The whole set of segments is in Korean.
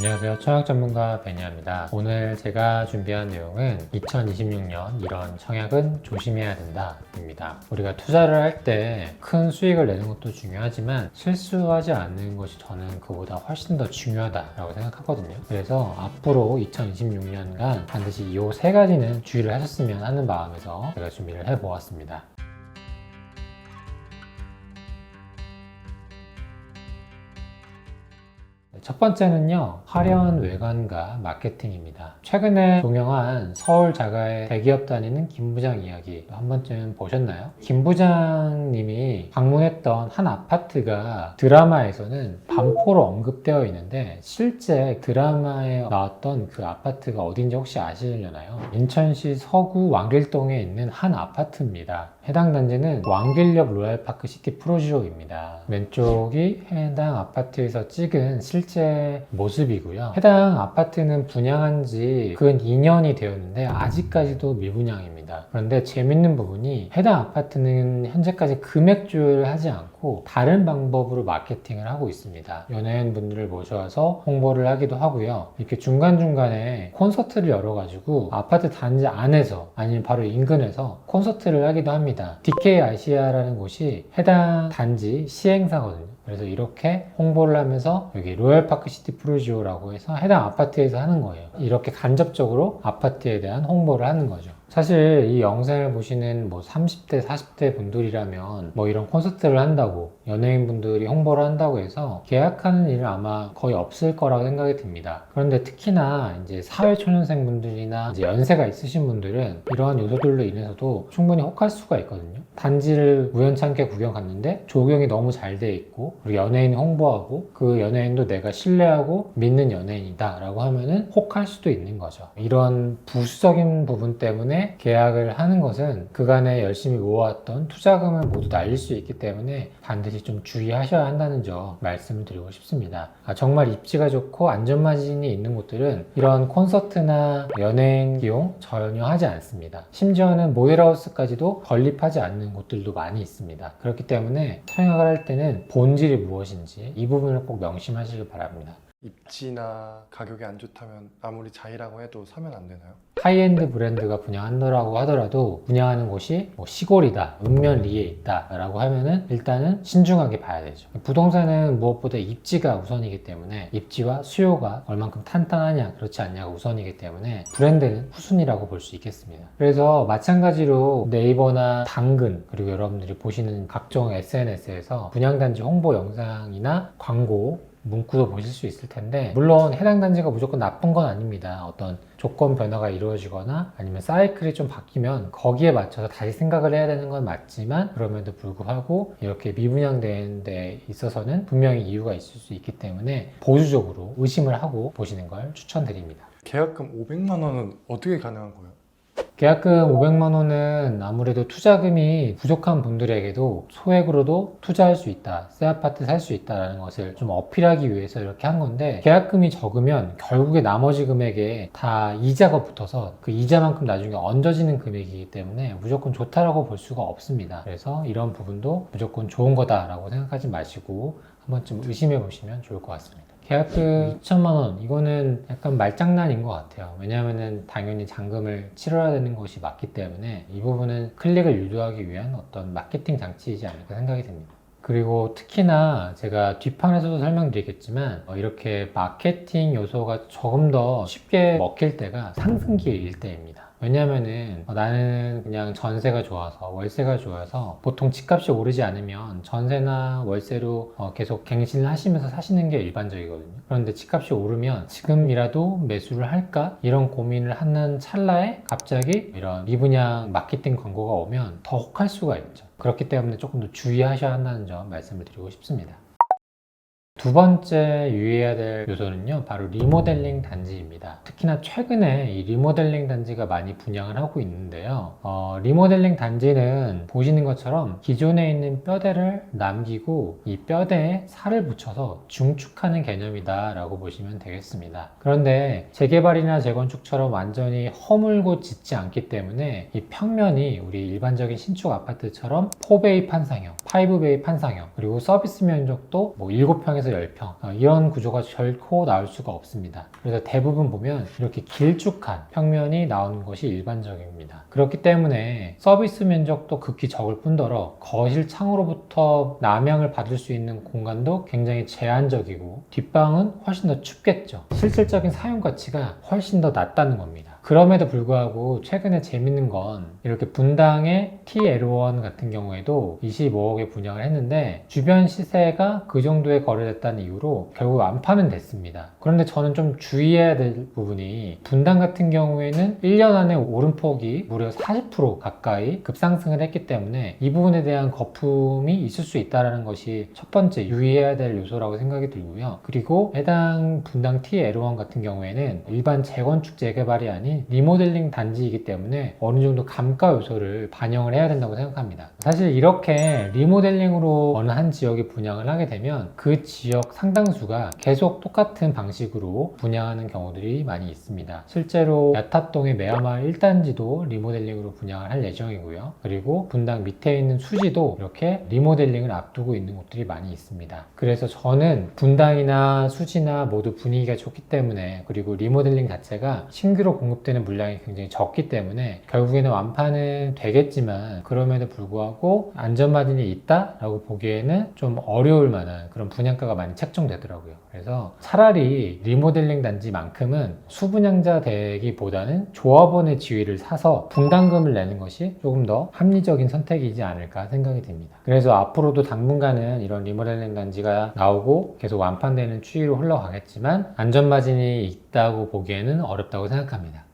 안녕하세요. 청약 전문가 베니아입니다. 오늘 제가 준비한 내용은 2026년 이런 청약은 조심해야 된다 입니다. 우리가 투자를 할 때 큰 수익을 내는 것도 중요하지만 실수하지 않는 것이 저는 그보다 훨씬 더 중요하다라고 생각하거든요. 그래서 앞으로 2026년간 반드시 이 세 가지는 주의를 하셨으면 하는 마음에서 제가 준비를 해보았습니다. 첫 번째는요, 화려한 외관과 마케팅입니다. 최근에 종영한 서울 자가의 대기업 다니는 김 부장 이야기 한 번쯤 보셨나요? 김 부장님이 방문했던 한 아파트가 드라마에서는 반포로 언급되어 있는데 실제 드라마에 나왔던 그 아파트가 어딘지 혹시 아시려나요? 인천시 서구 왕길동에 있는 한 아파트입니다. 해당 단지는 왕길역 로얄파크 시티 프로지오입니다. 왼쪽이 해당 아파트에서 찍은 실제 모습이고요. 해당 아파트는 분양한 지 근 2년이 되었는데 아직까지도 미분양입니다. 그런데 재밌는 부분이 해당 아파트는 현재까지 금액 조율을 하지 않고 다른 방법으로 마케팅을 하고 있습니다. 연예인분들을 모셔와서 홍보를 하기도 하고요. 이렇게 중간중간에 콘서트를 열어가지고 아파트 단지 안에서 아니면 바로 인근에서 콘서트를 하기도 합니다. DK 아시아라는 곳이 해당 단지 시행사거든요. 그래서 이렇게 홍보를 하면서 여기 로얄파크 시티 프로지오라고 해서 해당 아파트에서 하는 거예요. 이렇게 간접적으로 아파트에 대한 홍보를 하는 거죠. 사실 이 영상을 보시는 30대, 40대 분들이라면 이런 콘서트를 한다고 연예인 분들이 홍보를 한다고 해서 계약하는 일은 아마 거의 없을 거라고 생각이 듭니다. 그런데 특히나 이제 사회초년생 분들이나 이제 연세가 있으신 분들은 이러한 요소들로 인해서도 충분히 혹할 수가 있거든요. 단지를 우연찮게 구경 갔는데 조경이 너무 잘 돼 있고 그리고 연예인이 홍보하고 그 연예인도 내가 신뢰하고 믿는 연예인이다 라고 하면은 혹할 수도 있는 거죠. 이런 부수적인 부분 때문에 계약을 하는 것은 그간에 열심히 모아왔던 투자금을 모두 날릴 수 있기 때문에 반드시 좀 주의하셔야 한다는 점 말씀을 드리고 싶습니다. 정말 입지가 좋고 안전마진이 있는 곳들은 이런 콘서트나 연예인 기용 전혀 하지 않습니다. 심지어는 모델하우스까지도 건립하지 않는 곳들도 많이 있습니다. 그렇기 때문에 청약을 할 때는 본질이 무엇인지 이 부분을 꼭 명심하시길 바랍니다. 입지나 가격이 안 좋다면 아무리 자이라고 해도 사면 안 되나요? 하이엔드 브랜드가 분양한다고 하더라도 분양하는 곳이 시골이다, 읍면리에 있다 라고 하면은 일단은 신중하게 봐야 되죠. 부동산은 무엇보다 입지가 우선이기 때문에 입지와 수요가 얼만큼 탄탄하냐 그렇지 않냐가 우선이기 때문에 브랜드는 후순위라고 볼 수 있겠습니다. 그래서 마찬가지로 네이버나 당근 그리고 여러분들이 보시는 각종 SNS에서 분양단지 홍보 영상이나 광고 문구도 보실 수 있을 텐데 물론 해당 단지가 무조건 나쁜 건 아닙니다. 어떤 조건 변화가 이루어지거나 아니면 사이클이 좀 바뀌면 거기에 맞춰서 다시 생각을 해야 되는 건 맞지만 그럼에도 불구하고 이렇게 미분양되는 데 있어서는 분명히 이유가 있을 수 있기 때문에 보수적으로 의심을 하고 보시는 걸 추천드립니다. 계약금 500만 원은 어떻게 가능한 거예요? 계약금 500만 원은 아무래도 투자금이 부족한 분들에게도 소액으로도 투자할 수 있다, 새 아파트 살 수 있다는 것을 좀 어필하기 위해서 이렇게 한 건데 계약금이 적으면 결국에 나머지 금액에 다 이자가 붙어서 그 이자만큼 나중에 얹어지는 금액이기 때문에 무조건 좋다라고 볼 수가 없습니다. 그래서 이런 부분도 무조건 좋은 거다라고 생각하지 마시고 한 번쯤 의심해 보시면 좋을 것 같습니다. 계약금 2천만 원 이거는 약간 말장난인 것 같아요. 왜냐하면 당연히 잔금을 치러야 되는 것이 맞기 때문에 이 부분은 클릭을 유도하기 위한 어떤 마케팅 장치이지 않을까 생각이 듭니다. 그리고 특히나 제가 뒷판에서도 설명드리겠지만 이렇게 마케팅 요소가 조금 더 쉽게 먹힐 때가 상승기일 때입니다. 왜냐면은 나는 그냥 전세가 좋아서 월세가 좋아서 보통 집값이 오르지 않으면 전세나 월세로 계속 갱신을 하시면서 사시는 게 일반적이거든요. 그런데 집값이 오르면 지금이라도 매수를 할까? 이런 고민을 하는 찰나에 갑자기 이런 미분양 마케팅 광고가 오면 더 혹할 수가 있죠. 그렇기 때문에 조금 더 주의하셔야 한다는 점 말씀을 드리고 싶습니다. 두 번째 유의해야 될 요소는요, 바로 리모델링 단지입니다. 특히나 최근에 이 리모델링 단지가 많이 분양을 하고 있는데요. 리모델링 단지는 보시는 것처럼 기존에 있는 뼈대를 남기고 이 뼈대에 살을 붙여서 중축하는 개념이다 라고 보시면 되겠습니다. 그런데 재개발이나 재건축처럼 완전히 허물고 짓지 않기 때문에 이 평면이 우리 일반적인 신축 아파트처럼 4베이 판상형, 5베이 판상형, 그리고 서비스 면적도 7평에서 9평에서 10평 이런 구조가 결코 나올 수가 없습니다. 그래서 대부분 보면 이렇게 길쭉한 평면이 나오는 것이 일반적입니다. 그렇기 때문에 서비스 면적도 극히 적을 뿐더러 거실 창으로부터 남향을 받을 수 있는 공간도 굉장히 제한적이고 뒷방은 훨씬 더 춥겠죠. 실질적인 사용 가치가 훨씬 더 낮다는 겁니다. 그럼에도 불구하고 최근에 재밌는 건 이렇게 분당의 TL1 같은 경우에도 25억에 분양을 했는데 주변 시세가 그 정도에 거래됐다는 이유로 결국 완파는 됐습니다. 그런데 저는 좀 주의해야 될 부분이 분당 같은 경우에는 1년 안에 오름폭이 무려 40% 가까이 급상승을 했기 때문에 이 부분에 대한 거품이 있을 수 있다는 것이 첫 번째 유의해야 될 요소라고 생각이 들고요. 그리고 해당 분당 TL1 같은 경우에는 일반 재건축 재개발이 아닌 리모델링 단지이기 때문에 어느 정도 감가 요소를 반영을 해야 된다고 생각합니다. 사실 이렇게 리모델링으로 어느 한 지역에 분양을 하게 되면 그 지역 상당수가 계속 똑같은 방식으로 분양하는 경우들이 많이 있습니다. 실제로 야탑동의 매화마을 1단지도 리모델링으로 분양을 할 예정이고요. 그리고 분당 밑에 있는 수지도 이렇게 리모델링을 앞두고 있는 곳들이 많이 있습니다. 그래서 저는 분당이나 수지나 모두 분위기가 좋기 때문에 그리고 리모델링 자체가 신규로 공급되는 물량이 굉장히 적기 때문에 결국에는 완파는 되겠지만 그럼에도 불구하고 안전마진이 있다라고 보기에는 좀 어려울 만한 그런 분양가가 많이 책정되더라고요. 그래서 차라리 리모델링 단지만큼은 수분양자 되기보다는 조합원의 지위를 사서 분담금을 내는 것이 조금 더 합리적인 선택이지 않을까 생각이 듭니다. 그래서 앞으로도 당분간은 이런 리모델링 단지가 나오고 계속 완판되는 추이로 흘러가겠지만 안전마진이 있다고 보기에는 어렵다고 생각합니다.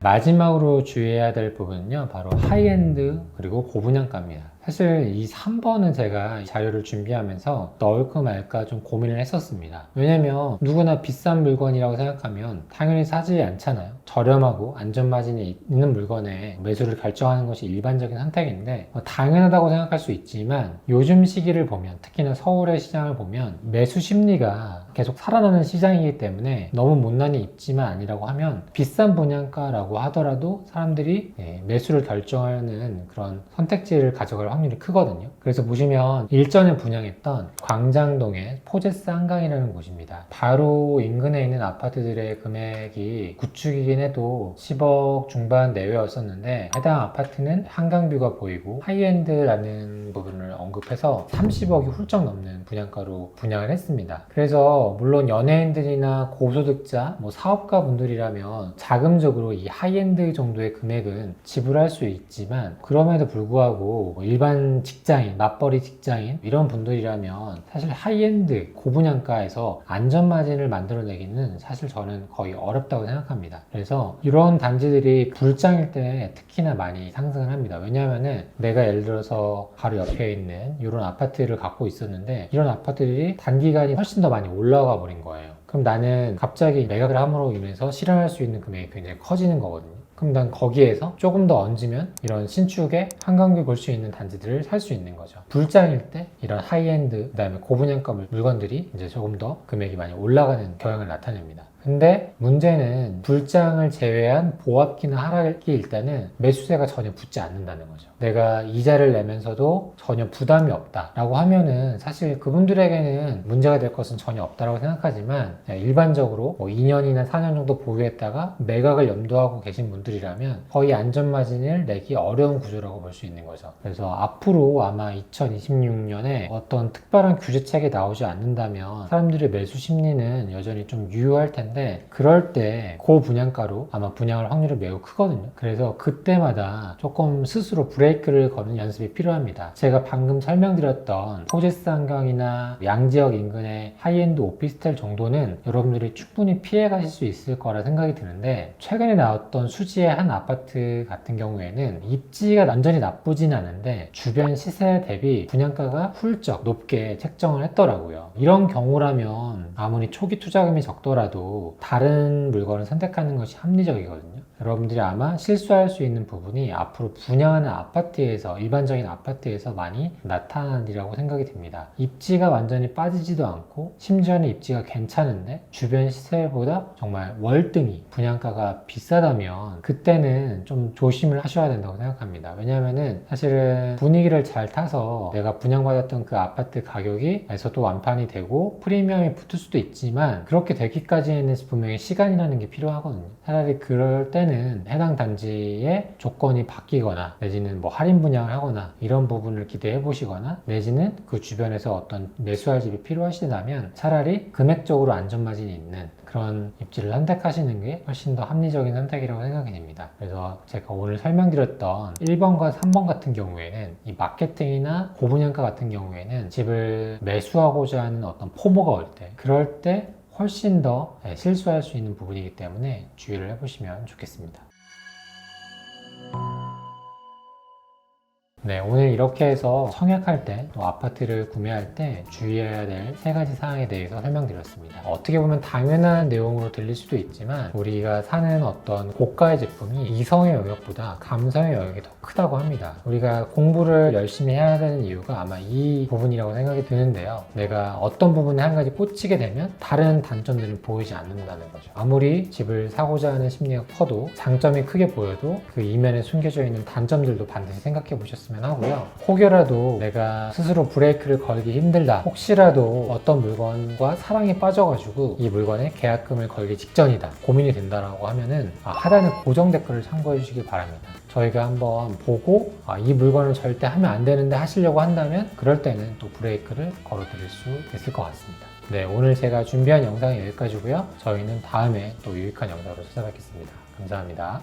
마지막으로 주의해야 될 부분은요, 바로 하이엔드 그리고 고분양가입니다. 사실 이 3번은 제가 자료를 준비하면서 넣을까 말까 좀 고민을 했었습니다. 왜냐면 누구나 비싼 물건이라고 생각하면 당연히 사지 않잖아요. 저렴하고 안전마진이 있는 물건에 매수를 결정하는 것이 일반적인 선택인데 당연하다고 생각할 수 있지만 요즘 시기를 보면 특히나 서울의 시장을 보면 매수 심리가 계속 살아나는 시장이기 때문에 너무 못난이 입지만 아니라고 하면 비싼 분양가라고 하더라도 사람들이 매수를 결정하는 그런 선택지를 가져갈 확률이 크거든요. 그래서 보시면 일전에 분양했던 광장동의 포제스 한강이라는 곳입니다. 바로 인근에 있는 아파트들의 금액이 구축이긴 해도 10억 중반 내외였었는데 해당 아파트는 한강뷰가 보이고 하이엔드라는 부분을 언급해서 30억이 훌쩍 넘는 분양가로 분양을 했습니다. 그래서 물론 연예인들이나 고소득자, 사업가 분들이라면 자금적으로 이 하이엔드 정도의 금액은 지불할 수 있지만 그럼에도 불구하고 일반 직장인, 맞벌이 직장인 이런 분들이라면 사실 하이엔드 고분양가에서 안전마진을 만들어내기는 사실 저는 거의 어렵다고 생각합니다. 그래서 이런 단지들이 불장일 때 특히나 많이 상승을 합니다. 왜냐하면은 내가 예를 들어서 바로 옆에 있는 이런 아파트를 갖고 있었는데 이런 아파트들이 단기간이 훨씬 더 많이 올라가 버린 거예요. 그럼 나는 갑자기 매각을 함으로 인해서 실현할 수 있는 금액이 굉장히 커지는 거거든요. 그럼 난 거기에서 조금 더 얹으면 이런 신축에 한강뷰 볼 수 있는 단지들을 살 수 있는 거죠. 불장일 때 이런 하이엔드 그다음에 고분양가 물건들이 이제 조금 더 금액이 많이 올라가는 경향을 나타냅니다. 근데 문제는 불장을 제외한 보합기나 하락기 일단은 매수세가 전혀 붙지 않는다는 거죠. 내가 이자를 내면서도 전혀 부담이 없다라고 하면은 사실 그분들에게는 문제가 될 것은 전혀 없다고 생각하지만 일반적으로 2년이나 4년 정도 보유했다가 매각을 염두하고 계신 분들이라면 거의 안전마진을 내기 어려운 구조라고 볼 수 있는 거죠. 그래서 앞으로 아마 2026년에 어떤 특별한 규제책이 나오지 않는다면 사람들의 매수 심리는 여전히 좀 유효할 텐데 그럴 때 고분양가로 아마 분양할 확률이 매우 크거든요. 그래서 그때마다 조금 스스로 브레이크를 거는 연습이 필요합니다. 제가 방금 설명드렸던 포제스 한강이나 양지역 인근의 하이엔드 오피스텔 정도는 여러분들이 충분히 피해 가실 수 있을 거라 생각이 드는데 최근에 나왔던 수지의 한 아파트 같은 경우에는 입지가 완전히 나쁘진 않은데 주변 시세 대비 분양가가 훌쩍 높게 책정을 했더라고요. 이런 경우라면 아무리 초기 투자금이 적더라도 다른 물건을 선택하는 것이 합리적이거든요. 여러분들이 아마 실수할 수 있는 부분이 앞으로 분양하는 아파트에서, 일반적인 아파트에서 많이 나타나리라고 생각이 듭니다. 입지가 완전히 빠지지도 않고 심지어는 입지가 괜찮은데 주변 시세보다 정말 월등히 분양가가 비싸다면 그때는 좀 조심을 하셔야 된다고 생각합니다. 왜냐하면은 사실은 분위기를 잘 타서 내가 분양받았던 그 아파트 가격에서도 완판이 되고 프리미엄이 붙을 수도 있지만 그렇게 되기까지는 분명히 시간이라는 게 필요하거든요. 차라리 그럴 때는 해당 단지의 조건이 바뀌거나 내지는 뭐 할인 분양을 하거나 이런 부분을 기대해 보시거나 내지는 그 주변에서 어떤 매수할 집이 필요하시다면 차라리 금액적으로 안전마진이 있는 그런 입지를 선택하시는 게 훨씬 더 합리적인 선택이라고 생각이 됩니다. 그래서 제가 오늘 설명드렸던 1번과 3번 같은 경우에는 이 마케팅이나 고분양가 같은 경우에는 집을 매수하고자 하는 어떤 포모가 올 때 그럴 때 훨씬 더 실수할 수 있는 부분이기 때문에 주의를 해보시면 좋겠습니다. 네, 오늘 이렇게 해서 청약할 때 또 아파트를 구매할 때 주의해야 될 3가지 사항에 대해서 설명드렸습니다. 어떻게 보면 당연한 내용으로 들릴 수도 있지만 우리가 사는 어떤 고가의 제품이 이성의 영역보다 감성의 영역이 더 크다고 합니다. 우리가 공부를 열심히 해야 되는 이유가 아마 이 부분이라고 생각이 드는데요. 내가 어떤 부분에 한 가지 꽂히게 되면 다른 단점들은 보이지 않는다는 거죠. 아무리 집을 사고자 하는 심리가 커도 장점이 크게 보여도 그 이면에 숨겨져 있는 단점들도 반드시 생각해 보셨으면 하고요. 혹여라도 내가 스스로 브레이크를 걸기 힘들다, 혹시라도 어떤 물건과 사랑에 빠져가지고 이 물건에 계약금을 걸기 직전이다, 고민이 된다라고 하면은 하단에 고정 댓글을 참고해 주시기 바랍니다. 저희가 한번 보고 이 물건은 절대 하면 안 되는데 하시려고 한다면 그럴 때는 또 브레이크를 걸어 드릴 수 있을 것 같습니다. 네, 오늘 제가 준비한 영상이 여기까지고요. 저희는 다음에 또 유익한 영상으로 찾아뵙겠습니다. 감사합니다.